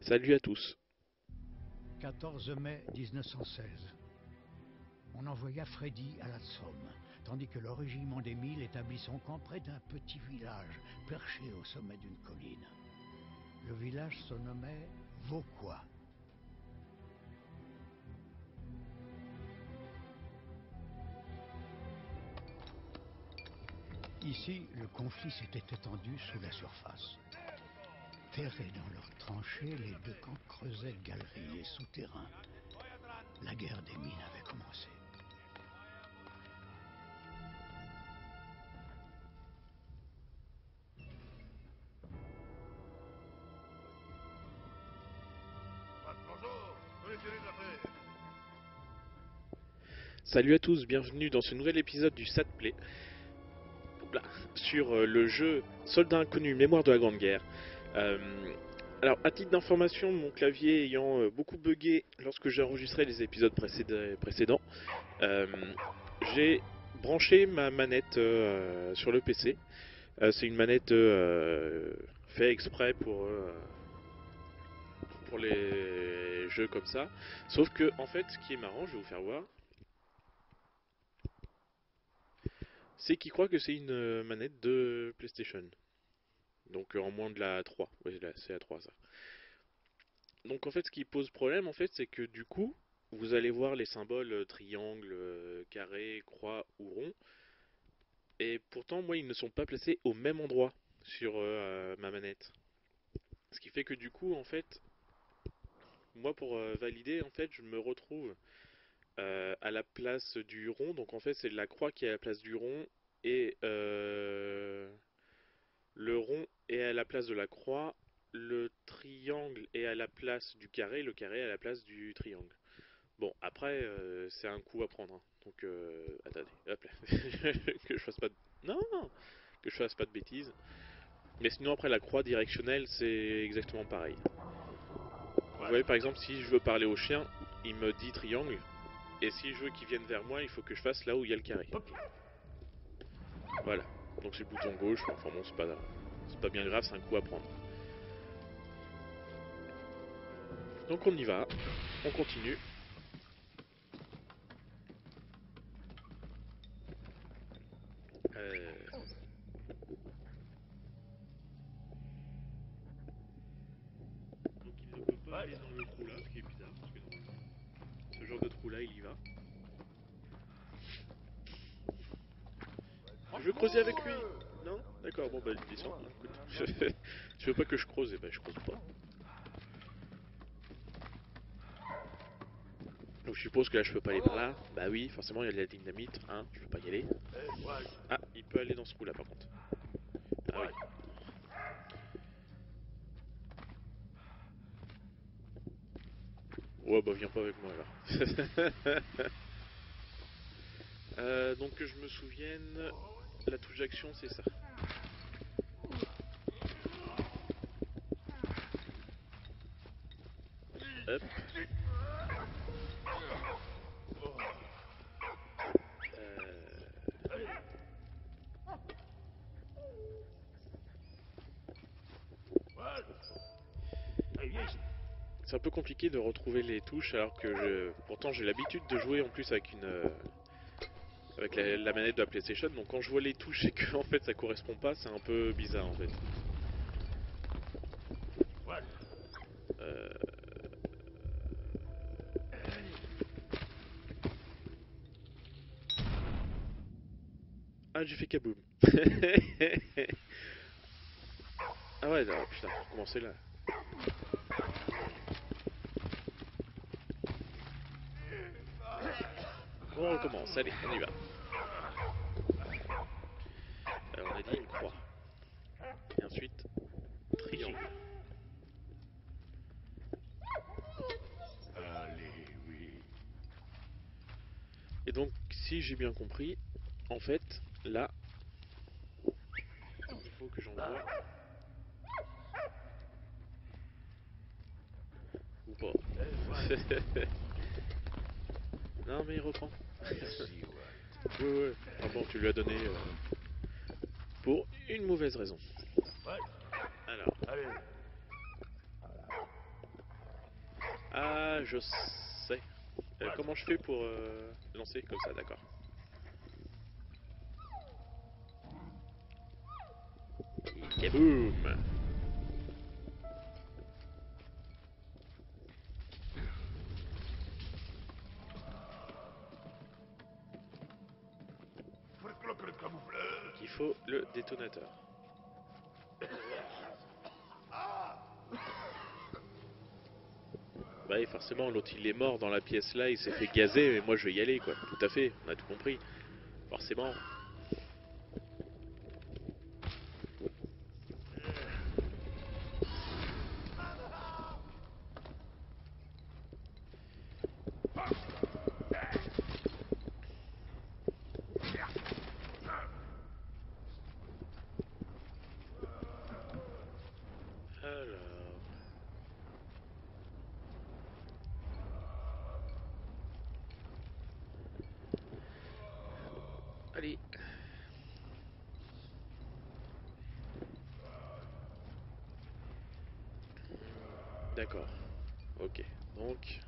Salut à tous. 14 mai 1916. On envoya Freddy à la Somme, tandis que le régiment des 1000 établit son camp près d'un petit village perché au sommet d'une colline. Le village se nommait Vauquois. Ici, le conflit s'était étendu sous la surface. Terrés dans leurs tranchées, les deux camps creusaient galeries et souterrains. La guerre des mines avait commencé. Salut à tous, bienvenue dans ce nouvel épisode du SatPlay sur le jeu Soldat Inconnu, Mémoire de la Grande Guerre. Alors, à titre d'information, mon clavier ayant beaucoup bugué lorsque j'ai enregistré les épisodes précédents, j'ai branché ma manette sur le PC. C'est une manette fait exprès pour les jeux comme ça. Sauf que, en fait, ce qui est marrant, je vais vous faire voir, c'est qu'il croit que c'est une manette de PlayStation. Donc en moins de la 3. Oui, c'est la 3 ça. Donc en fait, ce qui pose problème, en fait, c'est que du coup, vous allez voir les symboles triangle, carré, croix ou rond. Et pourtant, moi, ils ne sont pas placés au même endroit sur ma manette. Ce qui fait que du coup, en fait, moi, pour valider, en fait, je me retrouve à la place du rond. Donc en fait, c'est la croix qui est à la place du rond et le rond est à la place de la croix, le triangle est à la place du carré, le carré est à la place du triangle. Bon, après, c'est un coup à prendre. Hein. Donc, attendez, hop là. Que je fasse pas de... Non, non, que je fasse pas de bêtises. Mais sinon, après, la croix directionnelle, c'est exactement pareil. Vous voyez, par exemple, si je veux parler au chien, il me dit triangle. Et si je veux qu'il vienne vers moi, il faut que je fasse là où il y a le carré. Voilà. Donc c'est le bouton gauche, enfin bon, c'est pas bien grave, c'est un coup à prendre. Donc on y va, on continue. Donc il ne peut pas aller dans le trou là, ce qui est bizarre, parce que normalement, ce genre de trou là, il y va. Je veux creuser avec lui. Non? D'accord, bon bah il descend, hein, écoute. Tu veux pas que je creuse, et bah je creuse pas. Donc je suppose que là je peux pas aller par là. Bah oui, forcément il y a de la dynamite, hein, je peux pas y aller. Ah, il peut aller dans ce trou là par contre. Ah oui. Ouais bah viens pas avec moi alors. Donc que je me souvienne, la touche d'action c'est ça. Hop. C'est un peu compliqué de retrouver les touches alors que pourtant j'ai l'habitude de jouer en plus avec avec la manette de la PlayStation. Donc quand je vois les touches et que en fait ça correspond pas, c'est un peu bizarre en fait. Euh... Ah j'ai fait kaboom. Ah ouais, alors, putain, faut recommencer là. Bon, on recommence, allez, on y va. Alors on a dit une croix. Et ensuite, triangle. Allez, oui. Et donc, si j'ai bien compris, en fait, là, il faut que j'envoie... Ou pas. Non mais il reprend. Ouais, ouais. Ah bon, tu lui as donné pour une mauvaise raison. Alors. Je sais. Comment je fais pour lancer comme ça, d'accord. Kaboom! Donc il faut le détonateur. Bah oui, forcément, l'autre il est mort dans la pièce là, il s'est fait gazer, mais moi je vais y aller quoi. Tout à fait, on a tout compris. Forcément. Alors. Allez. D'accord. Ok. Donc.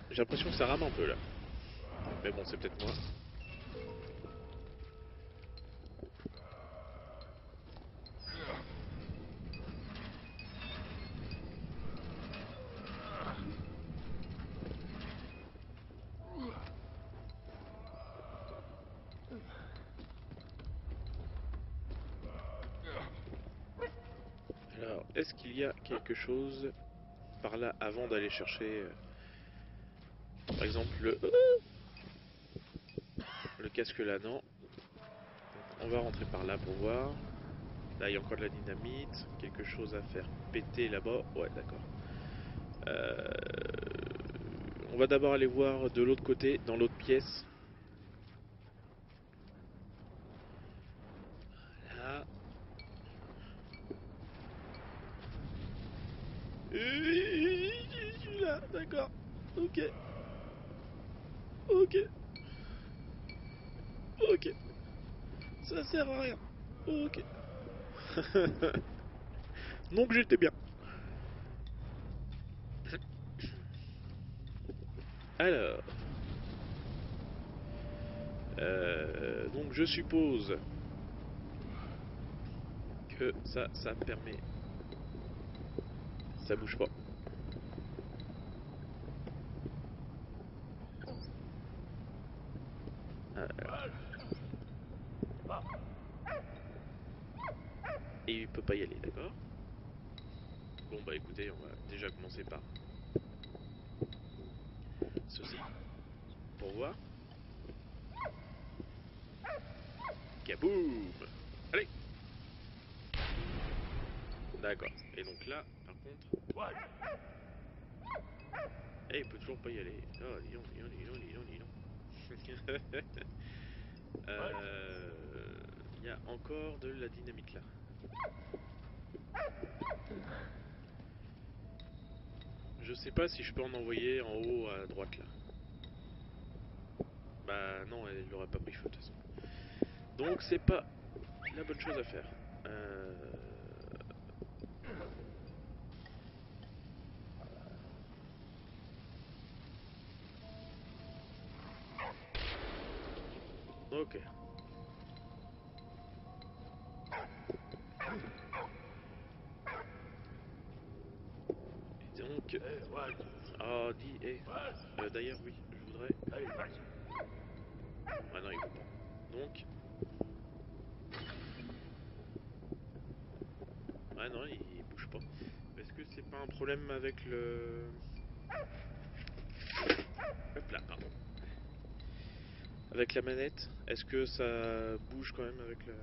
J'ai l'impression que ça rame un peu là. Mais bon, c'est peut-être moi. Alors, est-ce qu'il y a quelque chose par là avant d'aller chercher, par exemple, le casque là? Non. Donc, on va rentrer par là pour voir. Là, il y a encore de la dynamite. Quelque chose à faire péter là-bas. Ouais, d'accord. Euh, On va d'abord aller voir de l'autre côté, dans l'autre pièce. Là. Je suis là, d'accord. Ok. Ok. Ok. Ça sert à rien. Ok. Donc j'étais bien. Alors. Donc je suppose que ça permet. Ça bouge pas. Alors. Et il peut pas y aller, d'accord. Bon bah écoutez, on va déjà commencer par ceci. Pour voir. Kaboom! Allez! D'accord. Et donc là, par contre. Eh, il peut toujours pas y aller. Oh, dis donc, dis donc, dis donc, dis donc, dis donc. Il y a encore de la dynamite là. Je sais pas si je peux en envoyer en haut à droite là. Bah non, elle l'aurait pas pris feu de toute façon. Donc c'est pas la bonne chose à faire. Ok. Et donc... Ah, dis... Eh. D'ailleurs, oui, je voudrais... Ah non, il veut pas. Donc... Ah non, il bouge pas. Est-ce que c'est pas un problème avec le... Hop là, pardon. Avec la manette? Est-ce que ça bouge quand même avec la...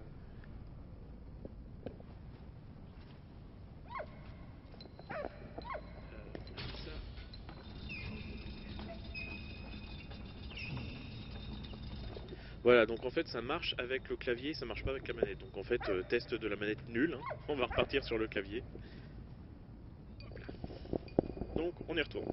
ça. Voilà, donc en fait ça marche avec le clavier, ça marche pas avec la manette. Donc en fait, test de la manette nul, hein. On va repartir sur le clavier. Hop là. Donc on y retourne.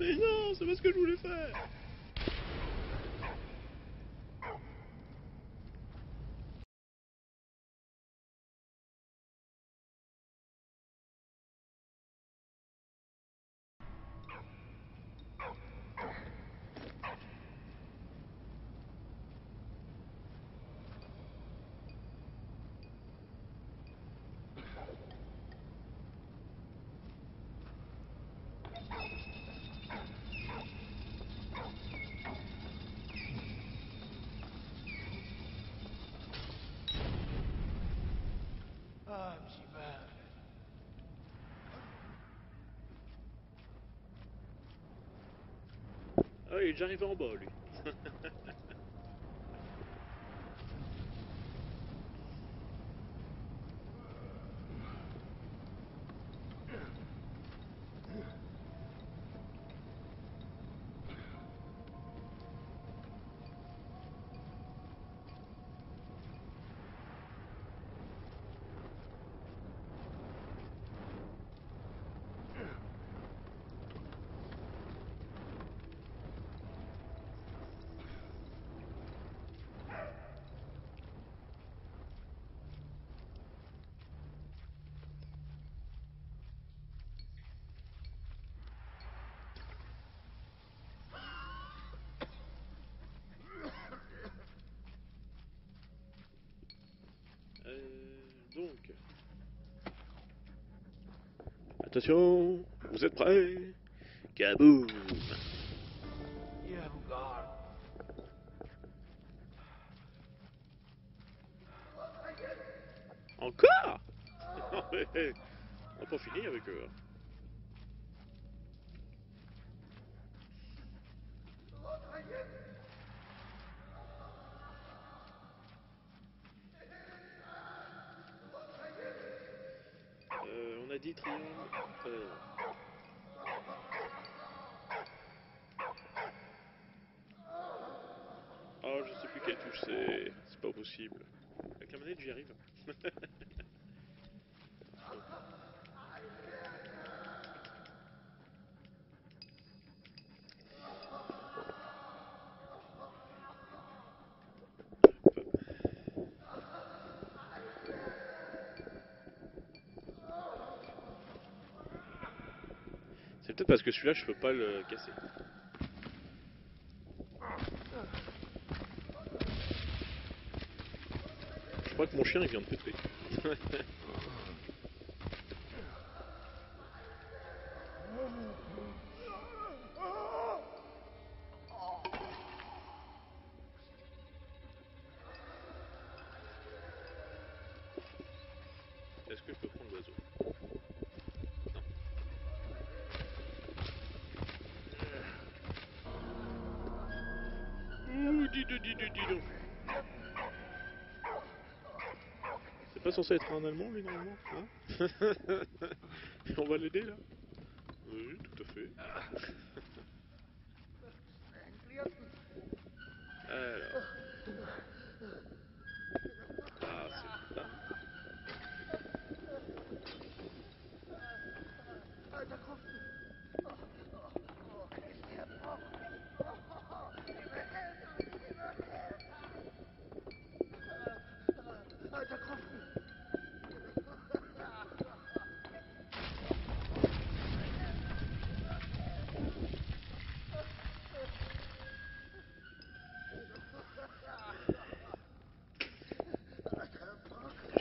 Mais non, c'est pas ce que je voulais faire. Ah, petit bain. Ah, il est déjà arrivé en bas, lui. Donc... Attention, vous êtes prêts? Kaboom! Yeah, God. Encore? On n'a pas fini avec eux. Hein. On a dit triangle. Oh, je sais plus quelle touche c'est. C'est pas possible. Avec la manette, j'y arrive. C'est peut-être parce que celui-là, je peux pas le casser. Je crois que mon chien, il vient de péter. Est-ce que je peux prendre l'oiseau? Non. Ouh, dis donc. C'est pas censé être un Allemand, lui, normalement, hein? On va l'aider, là? Oui, tout à fait. Alors... Ah, c'est là.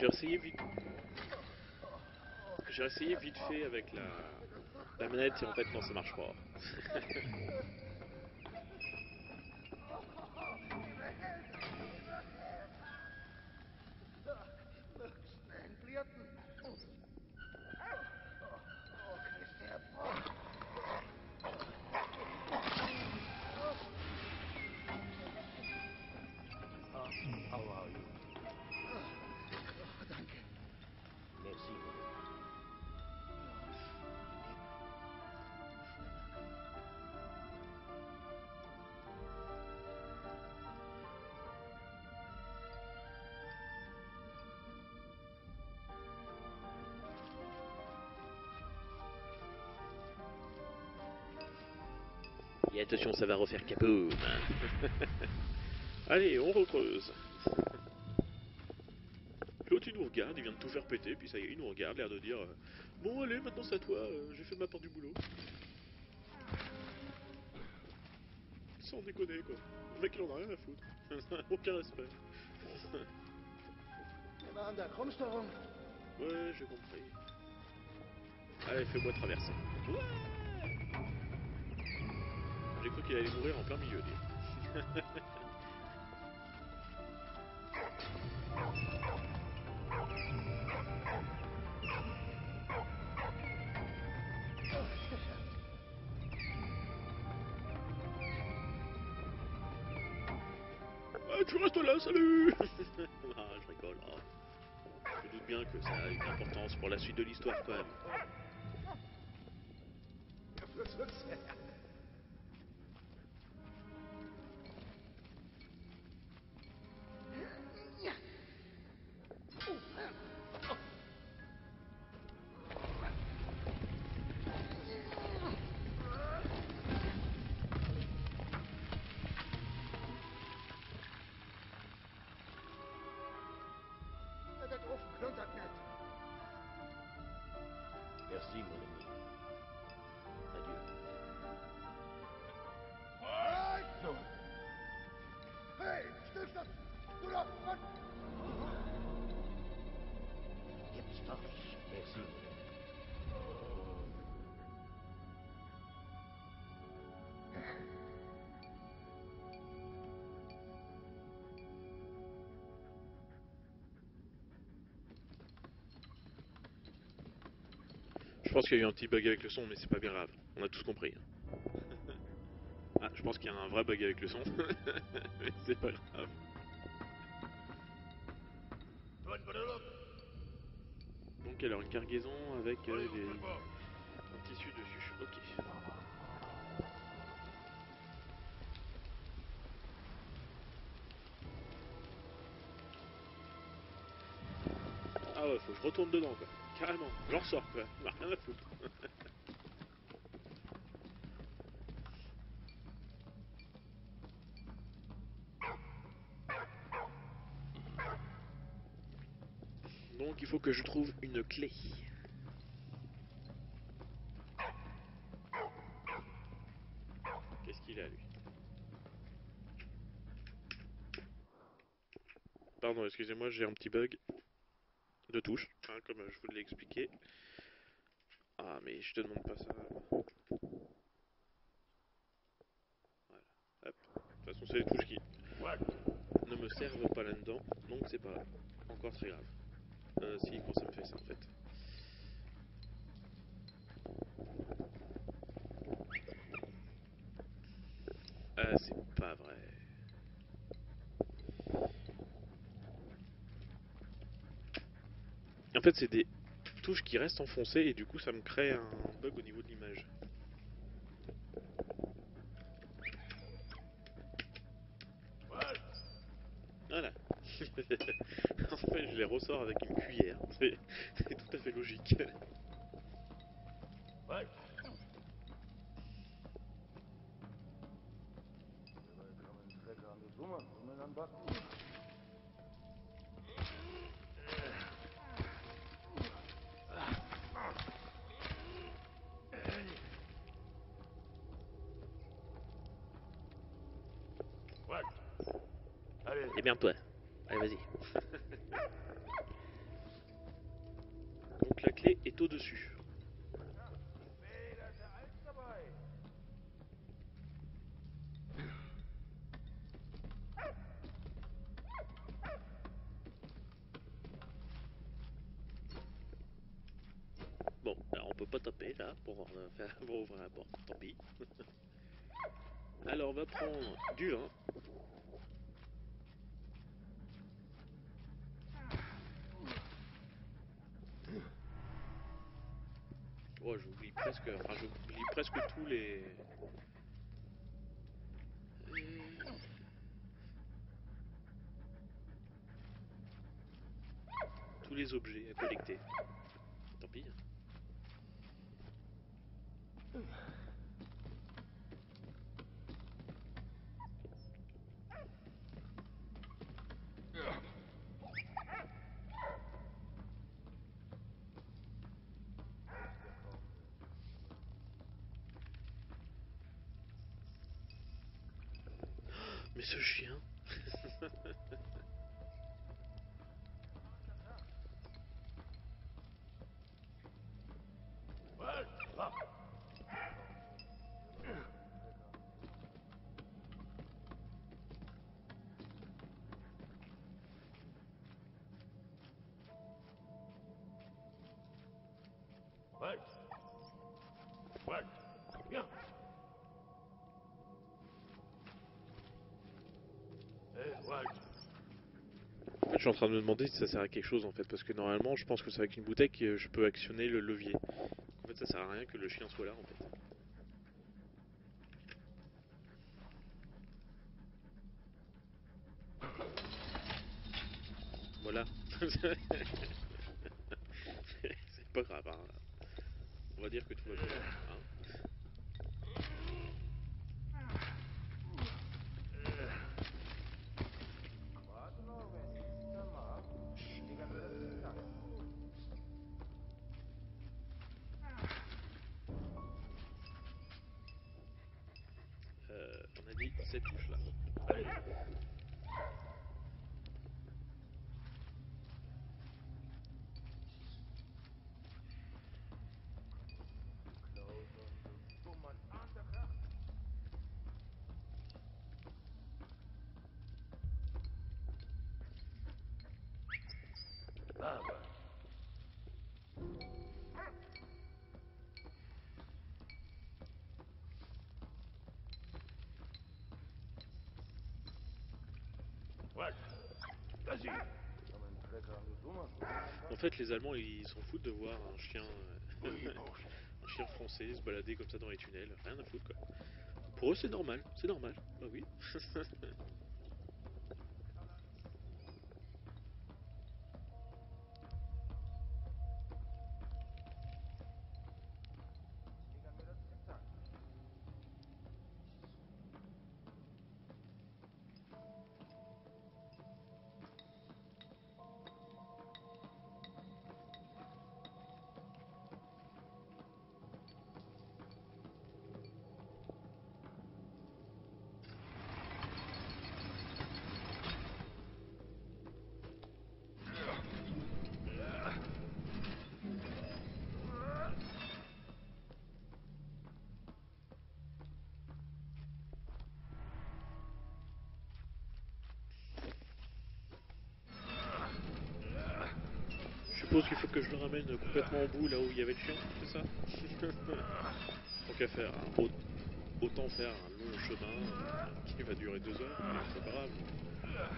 J'ai essayé vite fait avec la manette et en fait non ça marche pas. Et attention, ça va refaire kaboom. Allez, on recreuse. L'autre il nous regarde, il vient de tout faire péter, puis ça y est, il nous regarde, l'air de dire bon allez, maintenant c'est à toi, j'ai fait ma part du boulot. Sans déconner quoi. Le mec il en a rien à foutre. Aucun respect. Ouais, j'ai compris. Allez, fais-moi traverser. Ouais, j'ai cru qu'il allait mourir en plein milieu, lui. Ah, tu restes là, salut. Ah, je rigole. Oh. Je me doute bien que ça a une importance pour la suite de l'histoire quand même. Merci, mon ami. Adieu. Merci, mon ami. Je pense qu'il y a eu un petit bug avec le son, mais c'est pas bien grave. On a tous compris. Ah, je pense qu'il y a un vrai bug avec le son. Mais c'est pas grave. Donc alors une cargaison avec un tissu dessus. Ok. Ah ouais, faut que je retourne dedans quoi. Carrément. J'en ressors quoi. On a rien à foutre. Donc il faut que je trouve une clé. Qu'est-ce qu'il a lui? Pardon, excusez-moi, j'ai un petit bug de touche, hein, comme je vous l'ai expliqué. Ah mais je te demande pas ça. Voilà. Hop. De toute façon c'est les touches qui ne me servent pas là-dedans, donc c'est pas encore très grave. Si, quand ça me fait ça en fait. Ah, c'est pas vrai. En fait, c'est des touches qui restent enfoncées et du coup, ça me crée un bug au niveau de l'image. Voilà. En fait, je les ressors avec une cuillère. C'est tout à fait logique. Eh bien, toi. Allez, vas-y. Donc la clé est au-dessus. Bon, alors on peut pas taper là pour, pour ouvrir la porte, tant pis. Alors on va prendre du vin. Oh, j'oublie presque, enfin j'oublie presque tous les... tous les objets à collecter. Tant pis. Mais ce chien. Ouais. Ouais. Bien. Ouais. En fait, je suis en train de me demander si ça sert à quelque chose en fait, parce que normalement, je pense que c'est avec une bouteille que je peux actionner le levier. En fait, ça sert à rien que le chien soit là en fait. Voilà. C'est pas grave, hein. On va dire que tout va bien. Hein. On a dit cette touche là. Allez. Ah ouais. Ouais. Vas-y. En fait, les Allemands, ils s'en foutent de voir un chien, Oui, bon. un chien français se balader comme ça dans les tunnels. Rien à foutre, quoi. Pour eux, c'est normal. C'est normal. Bah oui. Je suppose qu'il faut que je le ramène complètement au bout, là où il y avait le chien, c'est ça? Tant qu'à faire, hein. Autant faire un long chemin qui va durer 2 heures, c'est pas grave. Voilà.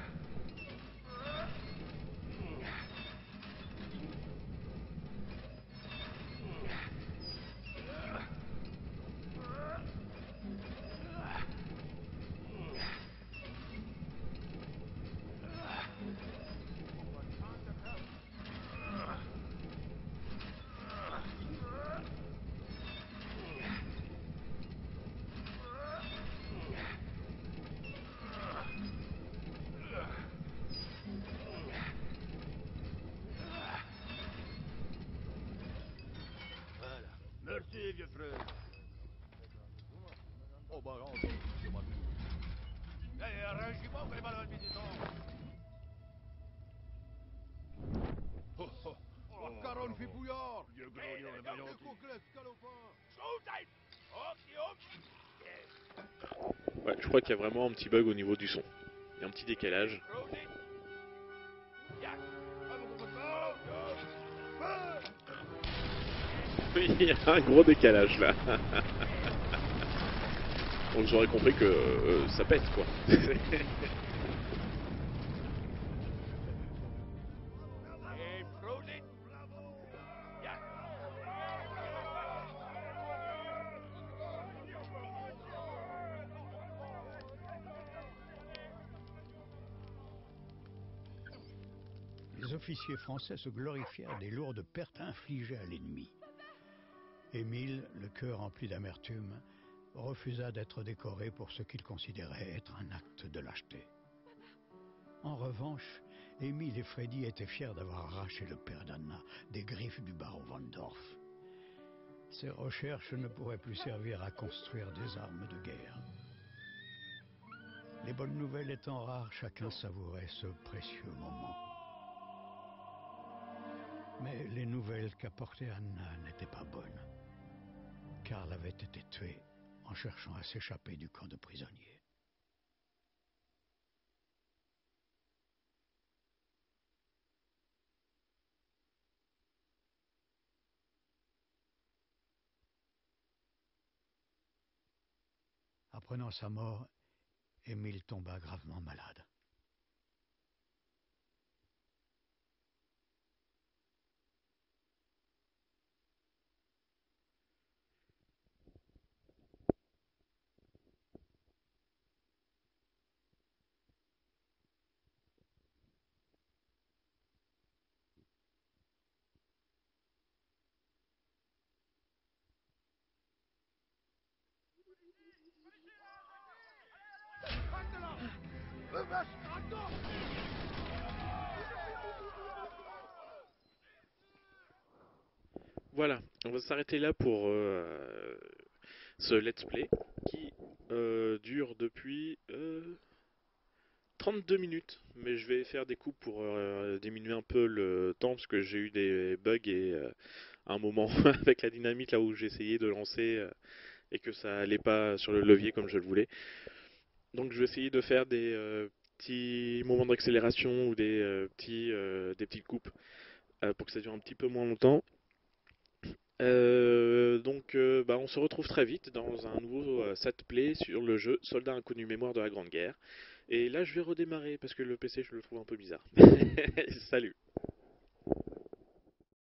Merci, vieux frère. Oh, bah, non, c'est moi. Eh, régiment, mais mal, disons. Oh, oh. Oh, caronne fait bouillard. Vieux grognon réveillant. Ouais, je crois qu'il y a vraiment un petit bug au niveau du son. Il y a un petit décalage. Oui, il y a un gros décalage là. Donc j'aurais compris que ça pète quoi. Les officiers français se glorifièrent des lourdes pertes infligées à l'ennemi. Émile, le cœur rempli d'amertume, refusa d'être décoré pour ce qu'il considérait être un acte de lâcheté. En revanche, Émile et Freddy étaient fiers d'avoir arraché le père d'Anna des griffes du baron Van Dorf. Ces recherches ne pourraient plus servir à construire des armes de guerre. Les bonnes nouvelles étant rares, chacun savourait ce précieux moment. Mais les nouvelles qu'apportait Anna n'étaient pas bonnes. Karl avait été tué en cherchant à s'échapper du camp de prisonniers. Apprenant sa mort, Émile tomba gravement malade. Voilà, on va s'arrêter là pour ce let's play qui dure depuis 32 minutes. Mais je vais faire des coupes pour diminuer un peu le temps parce que j'ai eu des bugs et un moment avec la dynamite là où j'essayais de lancer et que ça allait pas sur le levier comme je le voulais. Donc je vais essayer de faire des petits moments d'accélération ou des petites coupes pour que ça dure un petit peu moins longtemps. Bah, on se retrouve très vite dans un nouveau set play sur le jeu Soldat Inconnu Mémoire de la Grande Guerre. Et là, je vais redémarrer parce que le PC, je le trouve un peu bizarre. Salut!